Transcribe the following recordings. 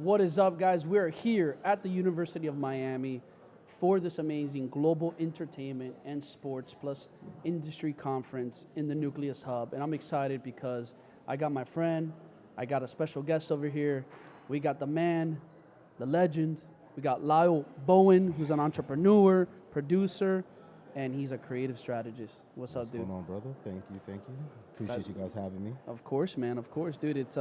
What is up, guys? We're here at the University of Miami for this amazing global entertainment and sports plus industry conference in the Nucleus Hub. And I'm excited because I got my friend, I got a special guest over here. We got the man, the legend. We got Lisle Bowen, who's an entrepreneur, producer, and he's a creative strategist. What's up, dude? What's going on, brother? Thank you. Appreciate you guys having me. Of course, man. Of course, dude. It's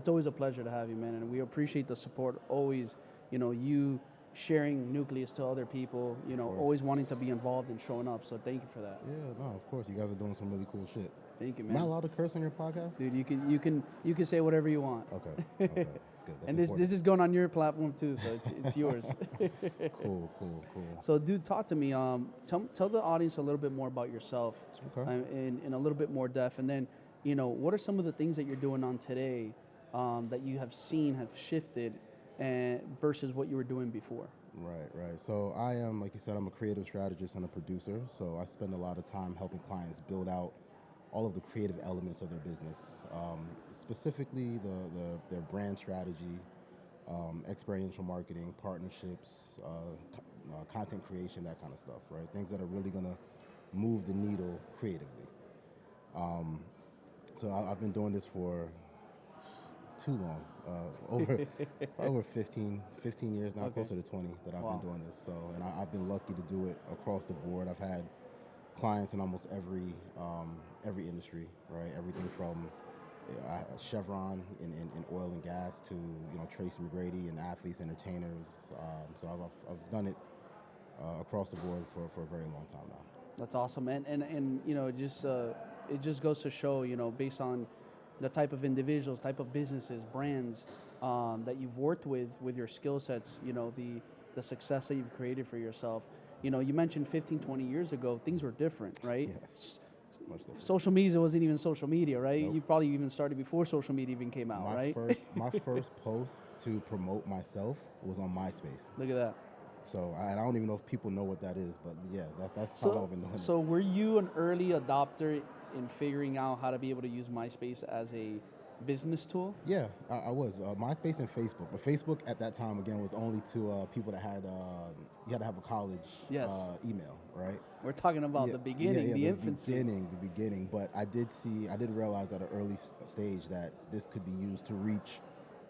always a pleasure to have you, man. And we appreciate the support. Always, you sharing Nucleus to other people. Always wanting to be involved and showing up. So thank you for that. Yeah, no, of course. You guys are doing some really cool shit. Thank you, man. Am I allowed to curse on your podcast? Dude, you can say whatever you want. Okay. That's good. That's and this is going on your platform too, so it's yours. Cool. So, dude, talk to me. Tell the audience a little bit more about yourself. Okay. In a little bit more depth, and then what are some of the things that you're doing on today that you have seen have shifted versus what you were doing before? Right. So I am, like you said, I'm a creative strategist and a producer. So I spend a lot of time helping clients build out all of the creative elements of their business, specifically their brand strategy, experiential marketing, partnerships, content creation, that kind of stuff, right? Things that are really going to move the needle creatively. So I've been doing this for too long, over 15 years now, Okay. closer to 20 that I've Wow. been doing this. So, and I've been lucky to do it across the board. I've had clients in almost every industry, right? Everything from Chevron in oil and gas to Tracy McGrady and athletes, entertainers. So I've done it across the board for a very long time now. That's awesome, and it just goes to show, based on the type of individuals, type of businesses, brands that you've worked with your skill sets, the success that you've created for yourself. You mentioned 15, 20 years ago, things were different, right? Yes. Much different. Social media wasn't even social media, right? Nope. You probably even started before social media even came out, right? My first post to promote myself was on MySpace. Look at that. So I don't even know if people know what that is, but yeah, that's how I've been doing it. So were you an early adopter in figuring out how to be able to use MySpace as a business tool? Yeah, I was. MySpace and Facebook. But Facebook at that time, again, was only to people that had, you had to have a college email, right? We're talking about the beginning, the infancy. The beginning. But I did realize at an early stage that this could be used to reach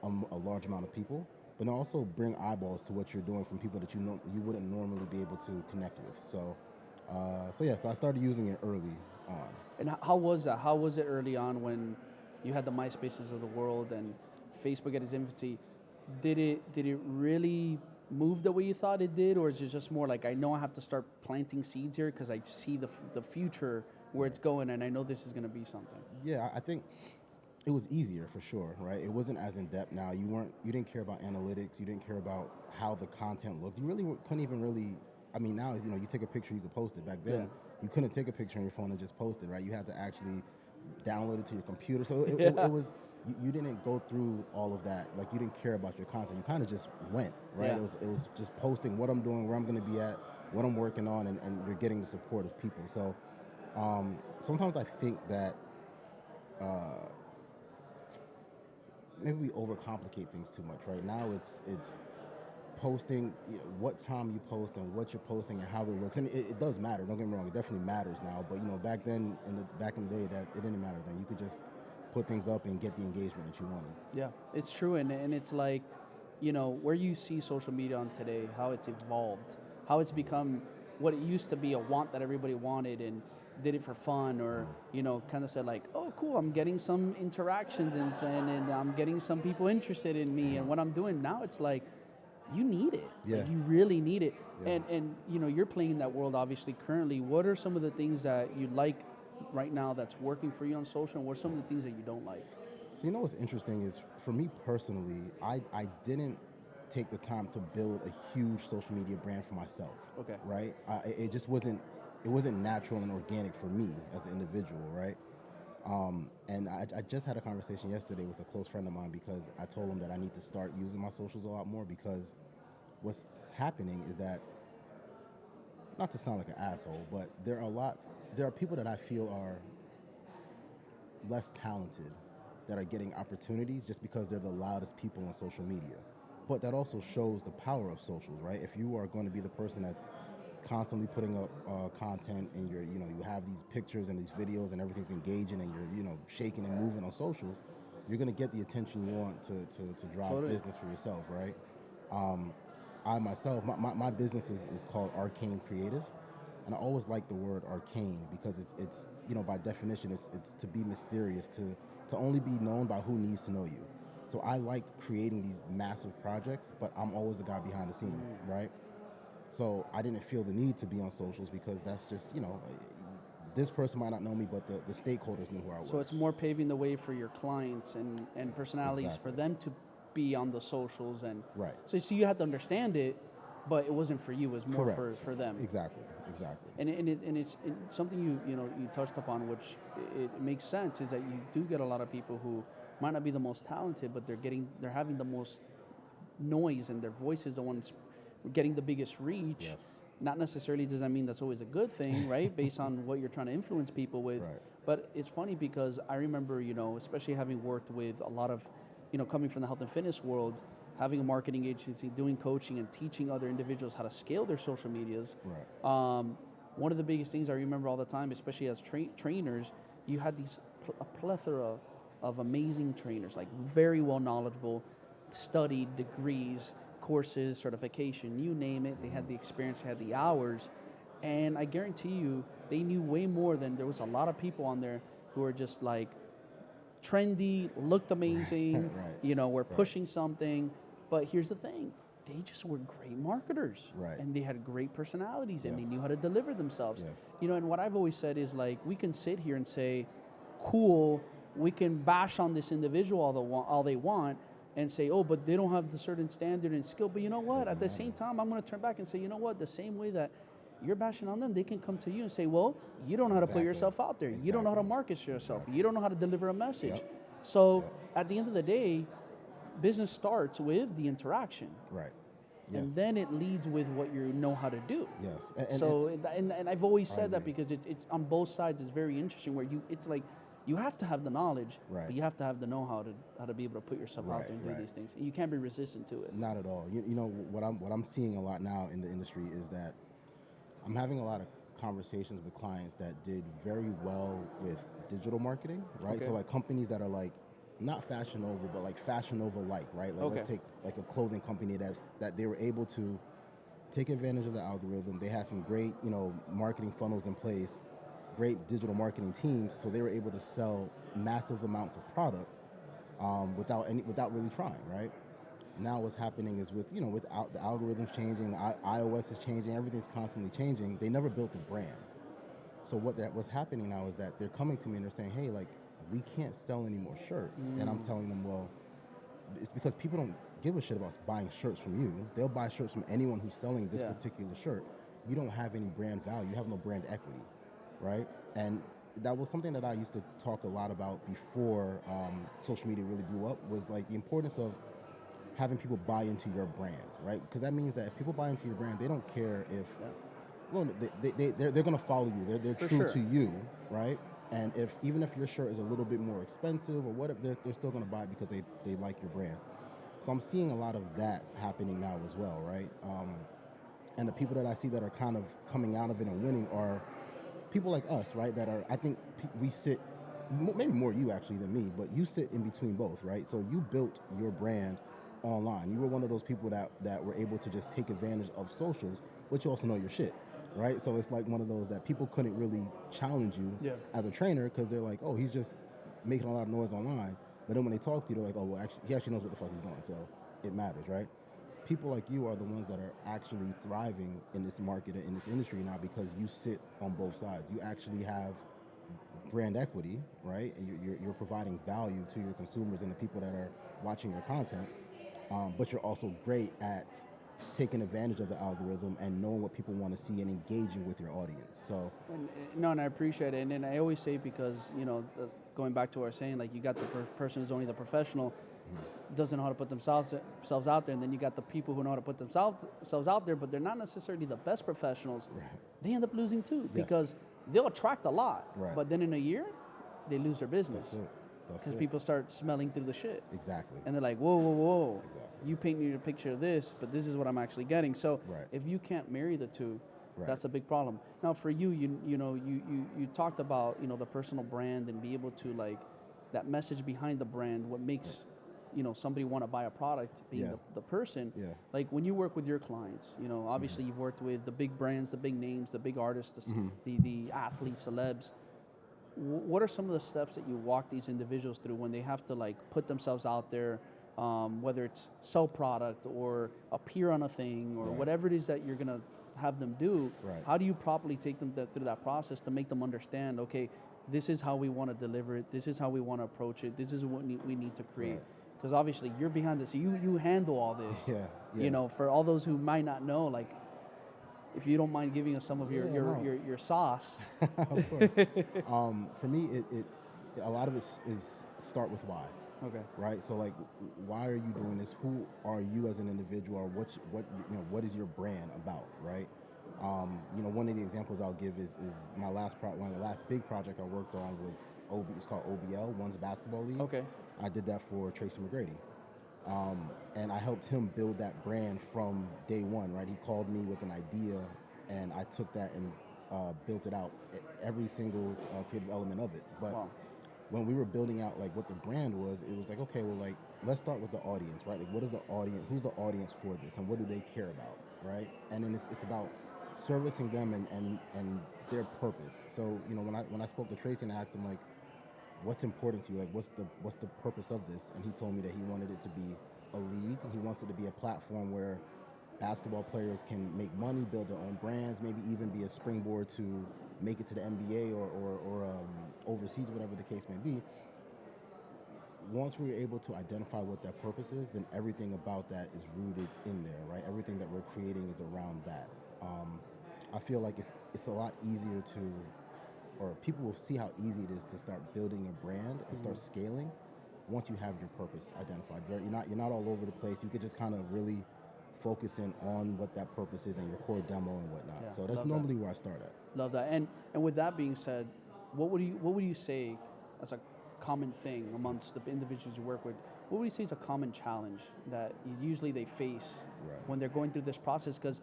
a large amount of people, but also bring eyeballs to what you're doing from people that you wouldn't normally be able to connect with. So I started using it early on. And how was that? How was it early on when you had the MySpaces of the world and Facebook at its infancy? Did it really move the way you thought it did, or is it just more like, I know I have to start planting seeds here because I see the future where it's going, and I know this is going to be something? Yeah, I think it was easier for sure, right? It wasn't as in depth now. You didn't care about analytics. You didn't care about how the content looked. You really couldn't even really. I mean, now you take a picture, you could post it. Back then, you couldn't take a picture on your phone and just post it, right? You had to actually download it to your computer. So it was. You didn't go through all of that. Like, you didn't care about your content. You kind of just went, right? Yeah. It was just posting what I'm doing, where I'm going to be at, what I'm working on, and you're getting the support of people. So sometimes I think that maybe we overcomplicate things too much. Right now, it's posting, what time you post and what you're posting and how it looks, and it does matter. Don't get me wrong, it definitely matters now. But back then, back in the day, that it didn't matter then. You could just put things up and get the engagement that you wanted. Yeah, it's true, and it's like, where you see social media on today, how it's evolved, how it's become what it used to be, a want that everybody wanted and did it for fun, or kind of said like, oh cool, I'm getting some interactions and I'm getting some people interested in me and what I'm doing. Now it's like, you need it. Yeah. Like, you really need it. Yeah. And you're playing in that world obviously currently. What are some of the things that you like right now that's working for you on social, and what are some of the things that you don't like? So what's interesting is, for me personally, I didn't take the time to build a huge social media brand for myself. Okay. Right? It just wasn't natural and organic for me as an individual, right? And I just had a conversation yesterday with a close friend of mine, because I told him that I need to start using my socials a lot more, because what's happening is that, not to sound like an asshole, but there are people that I feel are less talented that are getting opportunities just because they're the loudest people on social media. but that also shows the power of socials, right? If you are going to be the person that's constantly putting up content, and you have these pictures and these videos and everything's engaging, and you're shaking and moving on socials, you're going to get the attention you want to drive Totally. business for yourself, right? I myself, my business is called Arcane Creative, and I always like the word arcane because it's by definition it's to be mysterious, to only be known by who needs to know you. So I like creating these massive projects, but I'm always the guy behind the scenes, right? So I didn't feel the need to be on socials because that's just, this person might not know me, but the stakeholders knew who I was. So it's more paving the way for your clients and personalities Exactly. for them to be on the socials. And Right. so you had to understand it, but it wasn't for you, it was more Correct. for them. Exactly. And it's something you touched upon, which it makes sense, is that you do get a lot of people who might not be the most talented, but they're having the most noise, and their voice is the ones getting the biggest reach. Yes. Not necessarily does that mean that's always a good thing, right? Based on what you're trying to influence people with. Right. But it's funny because I remember, especially having worked with a lot of, coming from the health and fitness world, having a marketing agency, doing coaching and teaching other individuals how to scale their social medias. Right. One of the biggest things I remember all the time, especially as trainers, you had a plethora of amazing trainers, like very well knowledgeable, studied, degrees, courses, certification, you name it. They had the experience, they had the hours, and I guarantee you, they knew way more than there was a lot of people on there who were just like trendy, looked amazing, Right. were pushing something. But here's the thing, they just were great marketers. Right. And they had great personalities, and they Yes. knew how to deliver themselves. Yes. And what I've always said is, like, we can sit here and say, cool, we can bash on this individual all they want, and say, oh, but they don't have the certain standard and skill. But you know what? At the same time, I'm going to turn back and say, you know what? The same way that you're bashing on them, they can come to you and say, well, you don't know how to put Exactly. yourself out there. You don't know how to market yourself. You don't know how to deliver a message. Yep. So at the end of the day, business starts with the interaction. Right. Yes. And then it leads with what you know how to do. Yes. And I've always said that because it's on both sides. It's very interesting where it's like you have to have the knowledge, Right. but you have to have the know-how to be able to put yourself out Right, there and right. do these things. And you can't be resistant to it. Not at all. What I'm seeing a lot now in the industry is that I'm having a lot of conversations with clients that did very well with digital marketing, right? Okay. So like companies that are like not Fashion Nova, but like Fashion Nova like, right? Like let's Okay. take like a clothing company that they were able to take advantage of the algorithm. They had some great, marketing funnels in place, great digital marketing teams, so they were able to sell massive amounts of product without really trying, right? Now what's happening is without the algorithms changing, iOS is changing, everything's constantly changing. They never built a brand. So what's happening now is that they're coming to me and they're saying, hey, like, we can't sell any more shirts. And I'm telling them, well, it's because people don't give a shit about buying shirts from you. They'll buy shirts from anyone who's selling this particular shirt. You don't have any brand value. You have no brand equity, right? And that was something that I used to talk a lot about before social media really blew up, was like the importance of having people buy into your brand, right? Because that means that if people buy into your brand, they don't care if, well, they're going to follow you. They're For true sure. to you, right? And even if your shirt is a little bit more expensive or whatever, they're still going to buy it because they like your brand. So I'm seeing a lot of that happening now as well, right? And the people that I see that are kind of coming out of it and winning are people like us, right? That are, I think we sit, maybe more you actually than me, but you sit in between both, right? So you built your brand online. You were one of those people that were able to just take advantage of socials, but you also know your shit, right? So it's like one of those that people couldn't really challenge you as a trainer because they're like, oh, he's just making a lot of noise online. But then when they talk to you, they're like, oh, well, actually, he actually knows what the fuck he's doing, so it matters, right? People like you are the ones that are actually thriving in this market, in this industry now, because you sit on both sides. You actually have brand equity, right? And you're providing value to your consumers and the people that are watching your content. But you're also great at taking advantage of the algorithm and knowing what people want to see and engaging with your audience. So, and I appreciate it. And I always say, because going back to what I was saying, like, you got the person who's only the professional, doesn't know how to put themselves out there, and then you got the people who know how to put themselves out there, but they're not necessarily the best professionals. Right. They end up losing too, Yes. because they'll attract a lot, Right. but then in a year, they lose their business. That's it. Because people start smelling through the shit. Exactly. And they're like, whoa, whoa, whoa. Exactly. you paint me a picture of this, but this is what I'm actually getting. So Right. if you can't marry the two, Right. that's a big problem. Now for you, you talked about, the personal brand and be able to like that message behind the brand, what makes somebody want to buy a product, being Yeah. the person. Yeah. Like when you work with your clients, obviously you've worked with the big brands, the big names, the big artists, the athletes, celebs. What are some of the steps that you walk these individuals through when they have to like put themselves out there, whether it's sell product or appear on a thing or Right. whatever it is that you're gonna have them do? Right. How do you properly take them through that process to make them understand, okay, this is how we want to deliver it, this is how we want to approach it, this is what we need to create? Right. Because obviously you're behind this, you handle all this. Yeah. For all those who might not know, like, if you don't mind giving us some of Yeah, no. your sauce. Of course. For me, it a lot of it is start with why. Okay. Right. So like, why are you doing this? Who are you as an individual? Or what is your brand about? Right. One of the examples I'll give is my last one of the last big project I worked on was It's called OBL, One's Basketball League. Okay. I did that for Tracy McGrady. And I helped him build that brand from day one, right? He called me with an idea, and I took that and built it out, every single creative element of it. But Wow. when we were building out like what the brand was, it was like, okay, well, like let's start with the audience, right? Like, what is the audience? Who's the audience for this, and what do they care about, right? And then it's about servicing them and their purpose. So when I spoke to Tracy and I asked him like, what's important to you? Like, what's the purpose of this? And he told me that he wanted it to be a league. He wants it to be a platform where basketball players can make money, build their own brands, maybe even be a springboard to make it to the NBA or overseas, whatever the case may be. Once we're able to identify what that purpose is, then everything about that is rooted in there, right? Everything that we're creating is around that. I feel like it's a lot easier to, or people will see how easy it is to start building a brand and start scaling once you have your purpose identified. You're not all over the place. You could just kind of really focus in on what that purpose is and your core demo and whatnot. Yeah, So that's love normally where I start at. Love that. And with that being said, what would you say as a common thing amongst the individuals you work with? What would you say is a common challenge that usually they face Right. when they're going through this process? Because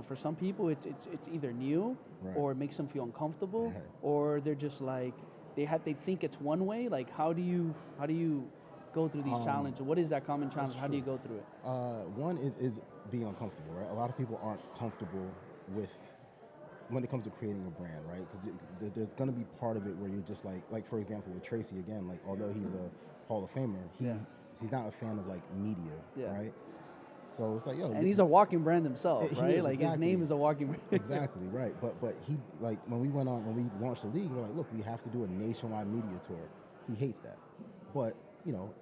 for some people it's either new, Right. or it makes them feel uncomfortable, Right. or they're just like they think it's one way. Like how do you go through these challenges? What is that common challenge? How do you go through it? One is being uncomfortable, right? A lot of people aren't comfortable with when it comes to creating a brand, right? Because there's going to be part of it where you're just like for example with Tracy again, like although he's a Hall of Famer, he's not a fan of like media, right? So it's like, yo, and he's a walking brand himself, He right? is, Like his exactly. name is a walking brand. Exactly, right. But he, like, when we launched the league, we're like, look, we have to do a nationwide media tour. He hates that. But,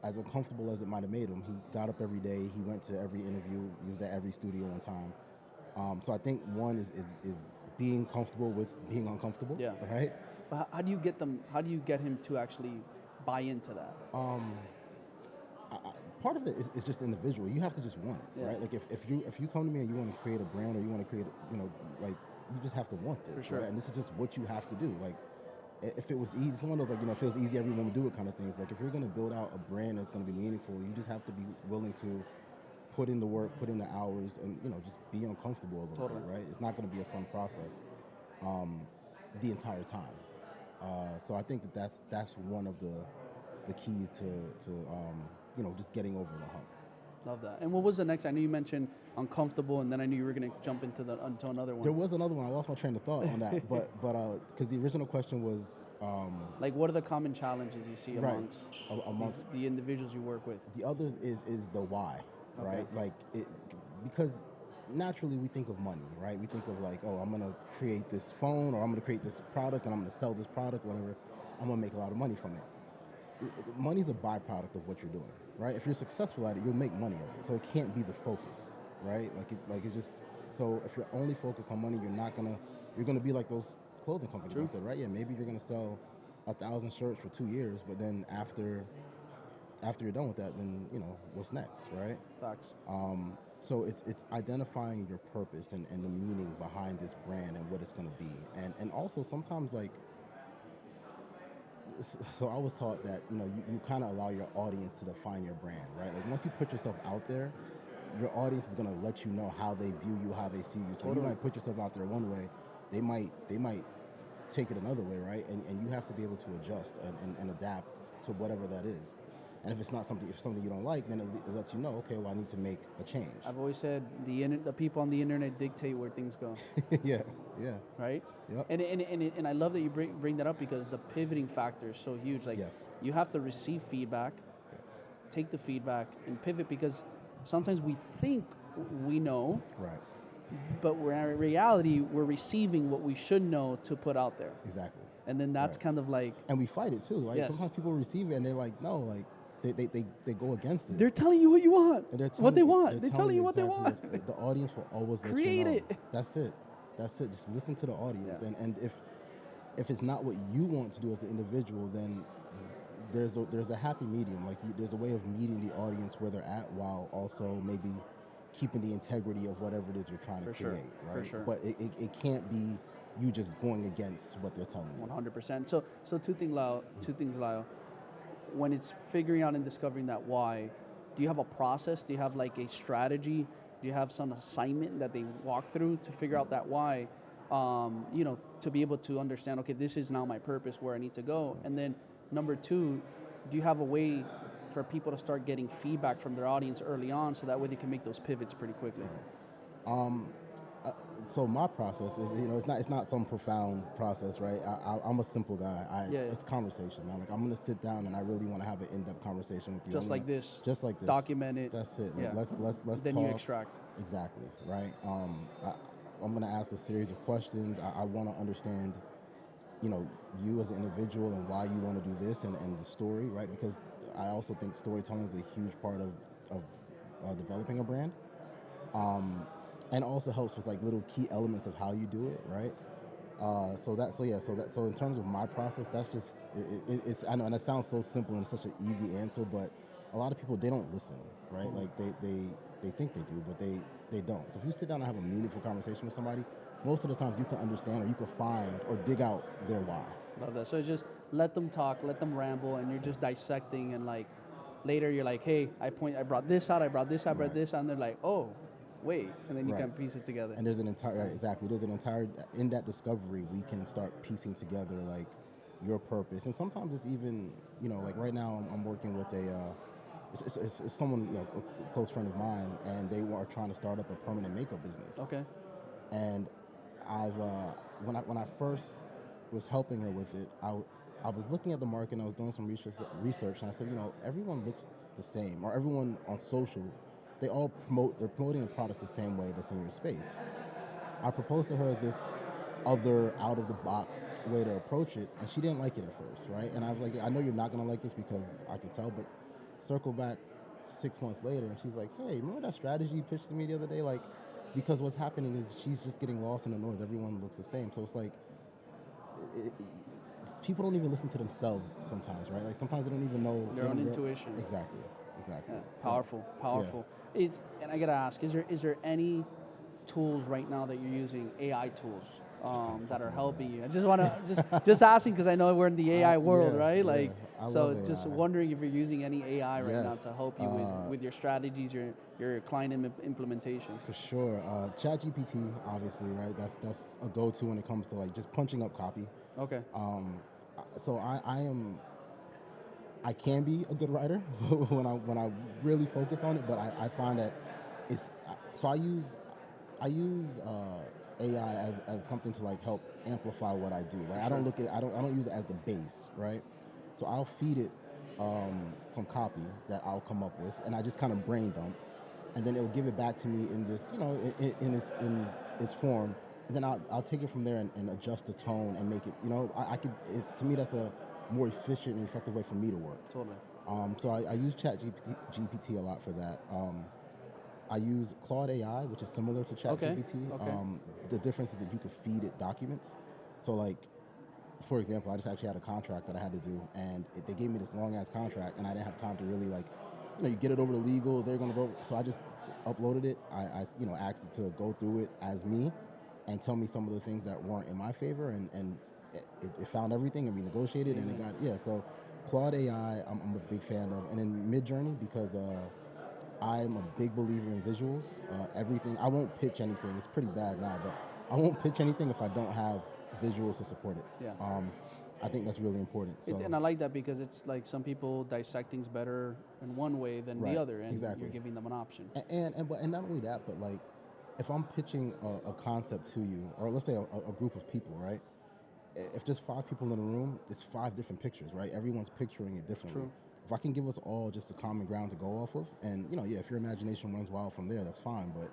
as uncomfortable as it might have made him, he got up every day, he went to every interview, he was at every studio on time. So I think one is being comfortable with being uncomfortable, right? But how do you get him to actually buy into that? Part of it is just individual. You have to just want it, right? Like if you come to me and you want to create a brand or you want to create, like you just have to want this, For sure. right? And this is just what you have to do. Like if it was easy, it's one of those like if it was easy, everyone would do it kind of things. Like if you're going to build out a brand that's going to be meaningful, you just have to be willing to put in the work, put in the hours, and just be uncomfortable a little bit, right? It's not going to be a fun process the entire time. So I think that's one of the keys to just getting over the hump. Love that. And what was the next? I know you mentioned uncomfortable, and then I knew you were going to jump into another one. There was another one. I lost my train of thought on that, but because the original question was like, what are the common challenges you see amongst the individuals you work with? The other is the why, right? Like because naturally we think of money, right? We think of like, oh, I'm gonna create this phone, or I'm gonna create this product, and I'm gonna sell this product, whatever. I'm gonna make a lot of money from it. Money's a byproduct of what you're doing, right? If you're successful at it, you'll make money of it. So it can't be the focus, right? It's just, so if you're only focused on money, you're gonna be like those clothing companies. True. I said, right? Yeah, maybe you're gonna sell 1,000 shirts for 2 years, but then after you're done with that, then what's next, right? Facts. So it's identifying your purpose and the meaning behind this brand and what it's gonna be, and also sometimes like. So I was taught that you kind of allow your audience to define your brand, right? Like once you put yourself out there, your audience is going to let you know how they view you, how they see you. So Totally. you might put yourself out there one way, they might take it another way, right? And you have to be able to adjust and adapt to whatever that is. And if it's not something, if something you don't like, then it lets you know, okay, well, I need to make a change. I've always said the people on the internet dictate where things go. Yeah, yeah. Right? Yep. And I love that you bring that up because the pivoting factor is so huge. Like, Yes. you have to receive feedback, Yes. take the feedback, and pivot, because sometimes we think we know, Right. but in reality, we're receiving what we should know to put out there. Exactly. And then that's Right. kind of like, And we fight it too. Like Yes. sometimes people receive it and they're like, no, like they go against it. they're telling you what you want, And they're what they telling- want. They're telling you what they exactly want. what- the audience will always let Create you know. it. That's it. That's it. Just listen to the audience. Yeah. And if it's not what you want to do as an individual, then there's a happy medium. Like there's a way of meeting the audience where they're at while also maybe keeping the integrity of whatever it is you're trying to For sure, create. for Right. sure. But it can't be you just going against what they're telling you. 100%. So two things, Lyle. When it's figuring out and discovering that why, do you have a process? Do you have like a strategy? Do you have some assignment that they walk through to figure out that why? To be able to understand, okay, this is now my purpose, where I need to go. And then number two, do you have a way for people to start getting feedback from their audience early on, so that way they can make those pivots pretty quickly? So my process is, it's not some profound process, right? I'm a simple guy. It's conversation, man. Like I'm gonna sit down and I really want to have an in-depth conversation with you. Just like this. Just like this. Document it. That's it. Like, Yeah. Let's Then talk. you extract. Exactly. Right. I'm gonna ask a series of questions. I want to understand, you as an individual and why you want to do this and the story, right? Because I also think storytelling is a huge part of developing a brand. And also helps with like little key elements of how you do it, right? So in terms of my process, that's just it's I know, and it sounds so simple and it's such an easy answer, but a lot of people, they don't listen, right? Like they think they do, but they don't. So if you sit down and have a meaningful conversation with somebody, most of the times you can understand or you can find or dig out their why. Love that. So it's just let them talk, let them ramble, and you're just dissecting, and like later you're like, hey, I brought this out, I brought this out, and they're like, oh, wait, and then you Right. can piece it together. And there's an entire in that discovery we can start piecing together like your purpose. And sometimes it's even, like right now I'm working with it's someone, a close friend of mine, and they are trying to start up a permanent makeup business. Okay. And I've when I first was helping her with it, I was looking at the market and I was doing some research, and I said, everyone looks the same, or everyone on social, they're promoting the products the same way that's in your space. I proposed to her this other out of the box way to approach it, and she didn't like it at first, right? And I was like, I know you're not gonna like this because I could tell, but circle back 6 months later and she's like, hey, remember that strategy you pitched to me the other day? Like, because what's happening is she's just getting lost in the noise. Everyone looks the same. So it's like, people don't even listen to themselves sometimes, right? Like sometimes they don't even know Their own intuition. Exactly. Yeah. So, Powerful. And I gotta ask, is there any tools right now that you're using, AI tools, that are helping you? I just want to just asking because I know we're in the AI world, yeah, right? yeah. Like, I so love just AI. wondering if you're using any AI right now Yes. to help you with your strategies, your client implementation. For sure. ChatGPT, obviously, right? That's a go-to when it comes to like just punching up copy. Okay. So I can be a good writer when I really focused on it, but I find that I use AI as something to like help amplify what I do, right? I don't use it as the base, right? So I'll feed it some copy that I'll come up with, and I just kind of brain dump, and then it'll give it back to me in this, in its form, and then I'll take it from there and adjust the tone and make it, to me that's a more efficient and effective way for me to work. Totally. So I use ChatGPT a lot for that. I use Claude AI, which is similar to ChatGPT. Okay. The difference is that you could feed it documents. So like, for example, I just actually had a contract that I had to do, and they gave me this long-ass contract, and I didn't have time to really like, you get it over to legal, they're gonna go, so I just uploaded it. I asked it to go through it as me and tell me some of the things that weren't in my favor, and it found everything, and we negotiated, and it got, so Claude AI, I'm a big fan of, and then Midjourney, because I'm a big believer in visuals. Everything. I won't pitch anything. It's pretty bad now, but I won't pitch anything if I don't have visuals to support it. Yeah. I think that's really important. So And I like that because it's like some people dissect things better in one way than Right, the other, and exactly. you're giving them an option. and not only that, but like if I'm pitching a concept to you, or let's say a group of people, right? If there's 5 people in a room, it's 5 different pictures, right? Everyone's picturing it differently. True. If I can give us all just a common ground to go off of, and if your imagination runs wild from there, that's fine. But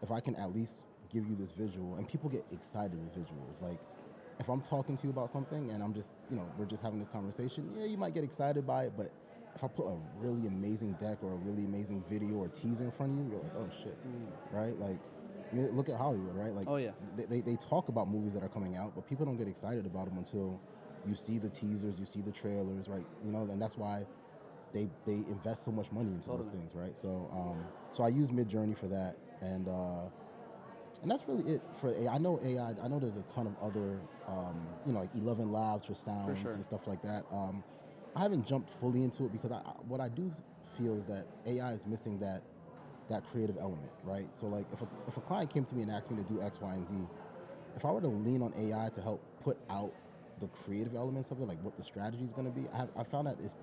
if I can at least give you this visual, and people get excited with visuals, like if I'm talking to you about something and I'm just, we're just having this conversation, yeah, you might get excited by it, but if I put a really amazing deck or a really amazing video or teaser in front of you, you're like, oh shit, right? Like, I mean, look at Hollywood, right? Like, Oh, yeah. they talk about movies that are coming out, but people don't get excited about them until you see the teasers, you see the trailers, right? And that's why they invest so much money into those Totally. things, right? So I use Midjourney for that, and that's really it for AI. I know AI. I know there's a ton of other, like 11 Labs for sounds sure. and stuff like that. I haven't jumped fully into it because what I do feel is that AI is missing that creative element, right? So like if a client came to me and asked me to do X, Y, and Z, if I were to lean on AI to help put out the creative elements of it, like what the strategy is going to be, I found that it's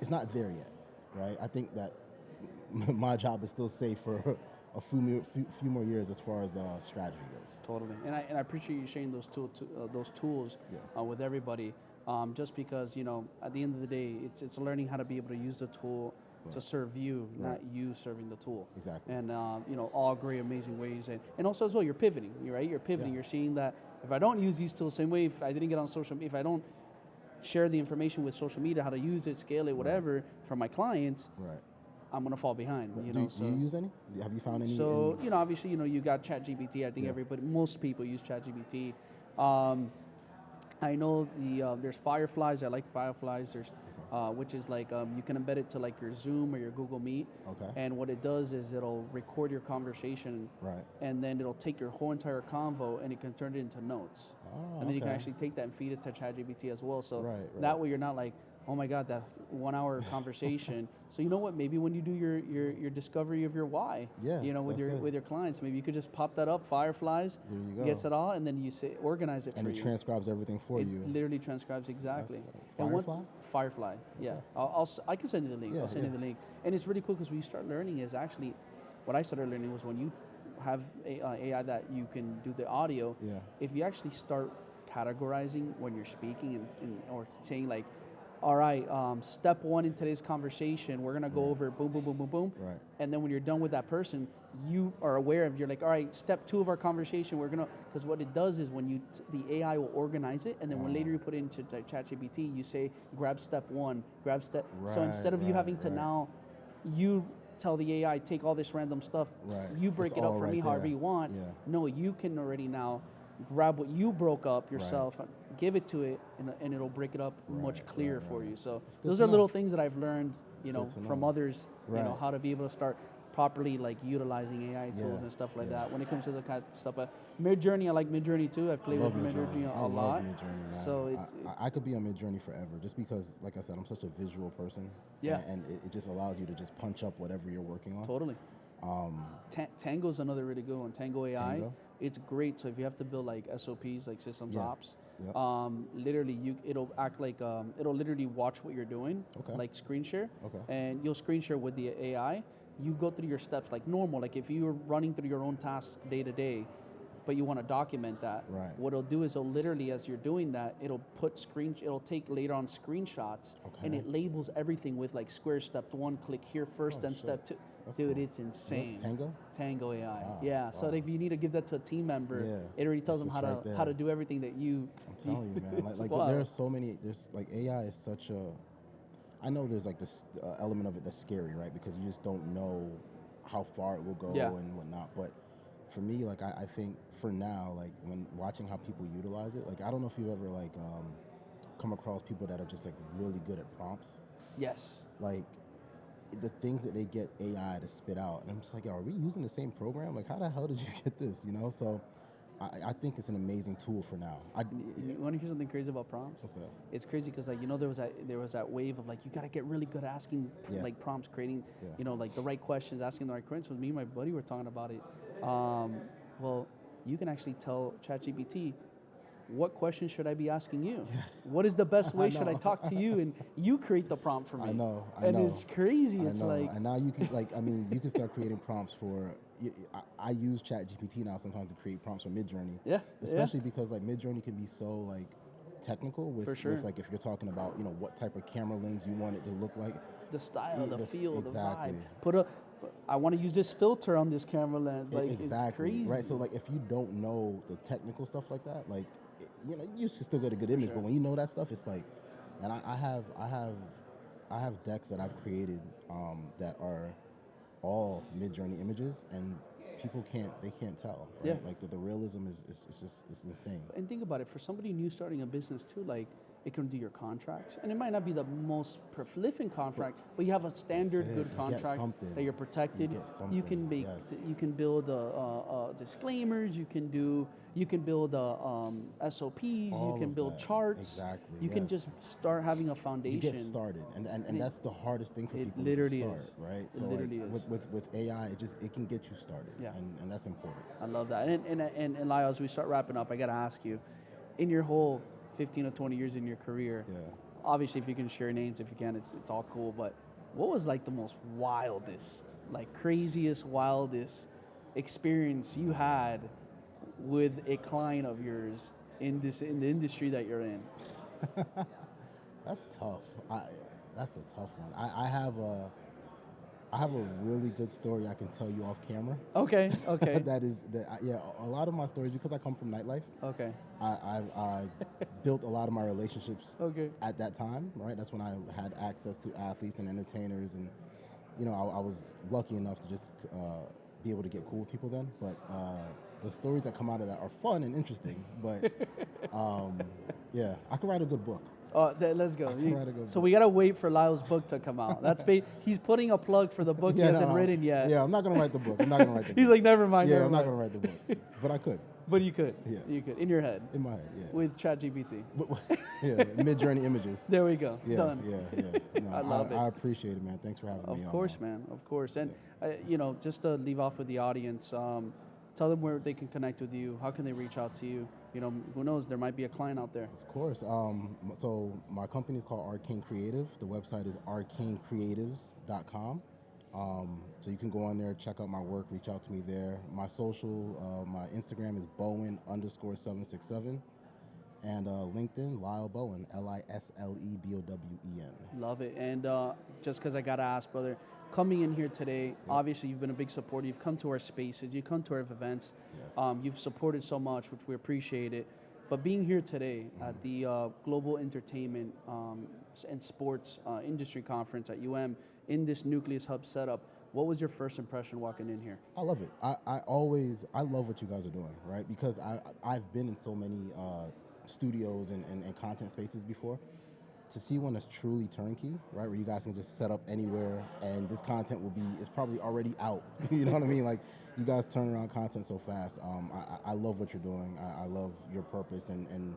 not there yet, right? I think that my job is still safe for a few more years as far as strategy goes. Totally, and I appreciate you sharing those tools Yeah. with everybody. Just because at the end of the day, it's learning how to be able to use the tool to serve you, Right. not you serving the tool. Exactly. And all great, amazing ways, and also as well, you're pivoting. Right, you're pivoting. Yeah. You're seeing that if I don't use these tools same way, if I didn't get on social, if I don't share the information with social media, how to use it, scale it, whatever, for my clients, Right. I'm gonna fall behind. Do So. do you use any? Have you found any? So obviously, you got ChatGPT. I think Yeah. most people use ChatGPT. I know there's Fireflies. I like Fireflies. There's which is like you can embed it to like your Zoom or your Google Meet. Okay. And what it does is it'll record your conversation, Right. and then it'll take your whole entire convo and it can turn it into notes. Oh, And then you can okay. actually take that and feed it to ChatGPT as well. So Right, that right. way you're not like, oh my God, that 1 hour conversation. So you know what? Maybe when you do your discovery of your why, Yeah, with that's your good. with your clients, maybe you could just pop that up, Fireflies, There you go. gets it all, and then you say organize it And for it you. transcribes everything for It you. literally transcribes exactly. That's And Firefly? Firefly, yeah. Okay. I can send you the link. Yeah, I'll send you yeah. the link. And it's really cool because what you start learning is actually, what I started learning was when you have AI that you can do the audio. Yeah. If you actually start categorizing when you're speaking or saying like, all right, step 1 in today's conversation, we're gonna go over boom, boom, boom, boom, boom. Right. And then when you're done with that person, you are aware of, you're like, all right, step 2 of our conversation, we're gonna, because what it does is when the AI will organize it, and then when later you put it into ChatGPT, you say, grab step 1, grab step. So Right, instead of you having to right. now, you tell the AI, take all this random stuff, Right. you break It's it up all for right me however there. you want. Yeah. No, you can already now grab what you broke up yourself, give it to it, and it'll break it up much Right, clearer right, for right. you. So It's good those to are know. little things that I've learned, Good to from know. others, Right. how to be able to start properly like utilizing AI tools Yeah, and stuff like yeah. that when it comes to the kind of stuff. Midjourney, I like Midjourney too. I've played I with love Midjourney Midjourney. a lot. Midjourney, man. So I could be on Midjourney forever, just because, like I said, I'm such a visual person. Yeah. And it just allows you to just punch up whatever you're working on. Totally. Tango's another really good one. Tango AI. Tango? It's great. So if you have to build like SOPs, like systems Yeah. ops, Yep. literally it'll act like it'll literally watch what you're doing, Okay. like screen share, Okay. and you'll screen share with the AI. You go through your steps like normal, like if you're running through your own tasks day to day, but you want to document that. Right. What it'll do is it'll literally, as you're doing that, it'll take later on screenshots, and Okay. it labels everything with like square step 1, click here first, Oh, then shit. step 2. That's Dude, cool. it's insane. Tango? Tango AI. Wow, Yeah. So wow. if you need to give that to a team member, Yeah, it already tells it's them just right how there. to do everything that you. I'm telling you, man. It's Like wild. there are so many. There's like AI is such a. I know there's like this element of it that's scary, right? Because you just don't know how far it will go Yeah. and whatnot. But for me, like I think for now, like when watching how people utilize it, like I don't know if you ever like come across people that are just like really good at prompts. Yes. Like the things that they get AI to spit out, and I'm just like, yo, are we using the same program? Like, how the hell did you get this? So I think it's an amazing tool for now. You want to hear something crazy about prompts? What's that? It's crazy because like there was that wave of like you got to get really good at asking like prompts, creating like the right questions, asking the right questions. Me and my buddy were talking about it. Well, you can actually tell ChatGPT, what question should I be asking you? Yeah. What is the best way should I talk to you? And you create the prompt for me. I know. And it's crazy. It's like, and now you can you can start creating prompts for. I use ChatGPT now sometimes to create prompts for Midjourney. Yeah. Especially because like Midjourney can be so like technical with, for sure. with like if you're talking about what type of camera lens you want it to look like. The style, the feel, exactly. the vibe. I want to use this filter on this camera lens. Like exactly. It's crazy. Right. So like if you don't know the technical stuff like that, like you should still get a good image, but when you know that stuff, it's like, and I have decks that I've created that are all Midjourney images, and people can't tell. Right? Yeah. Like the realism is insane. And think about it, for somebody new starting a business too, like it can do your contracts, and it might not be the most prolific contract, but you have a standard good contract that you're protected. You can make, you can build disclaimers. You can build SOPs. You can build charts. Exactly. You can just start having a foundation. You get started, and that's the hardest thing for people literally to start, is. right? It So literally like is. with AI, it can get you started, and that's important. I love that. And Lyle, as we start wrapping up, I got to ask you, in your whole 15 or 20 years in your career, obviously if you can share names, if you can, it's all cool, but what was like the most wildest, like craziest, wildest experience you had with a client of yours in the industry that you're in? That's tough. That's a tough one. I have a really good story I can tell you off camera. Okay. A lot of my stories, because I come from nightlife. Okay. I built a lot of my relationships at that time, right? That's when I had access to athletes and entertainers, and I was lucky enough to just be able to get cool with people then. But the stories that come out of that are fun and interesting. But I could write a good book. Let's go. So we gotta wait for Lyle's book to come out. He's putting a plug for the book he hasn't written yet. Yeah, I'm not gonna write the book. He's like, never mind. Yeah, I'm not gonna write the book, but I could. But you could. Yeah. You could in your head. In my head, yeah. With ChatGPT. Midjourney images. There we go. Yeah, Done. Yeah. No, I love it. I appreciate it, man. Thanks for having me on. Of course, man. Of course. And just to leave off with the audience, tell them where they can connect with you. How can they reach out to you? Who knows? There might be a client out there. Of course. So my company is called Arcane Creative. The website is arcanecreatives.com. So you can go on there, check out my work, reach out to me there. My social, my Instagram is Bowen_767. And LinkedIn, Lisle Bowen, LISLEBOWEN. Love it. And just because I got to ask, brother, coming in here today, obviously you've been a big supporter. You've come to our spaces. You've come to our events. Yes. You've supported so much, which we appreciate it. But being here today at the Global Entertainment and Sports Industry Conference at UM in this Nucleus Hub setup, what was your first impression walking in here? I love it. I love what you guys are doing, right? Because I've been in so many studios and content spaces before. To see one that's truly turnkey, right, where you guys can just set up anywhere and this content is probably already out. You know what I mean? Like, you guys turn around content so fast. I love what you're doing. I love your purpose and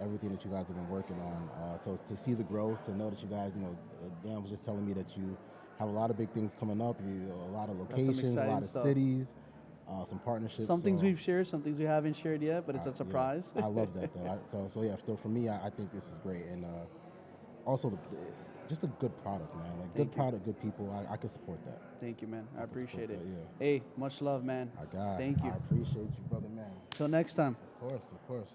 everything that you guys have been working on. So to see the growth, to know that you guys, Dan was just telling me that you have a lot of big things coming up. A lot of locations, a lot of cities. Some partnerships. Some things we've shared, some things we haven't shared yet, but it's a surprise. Yeah. I love that, though. So for me, I think this is great. And also, just a good product, man. Like, good product, good people. I can support that. Thank you, man. I appreciate it. Hey, much love, man. I got it. Thank you. I appreciate you, brother, man. Till next time. Of course.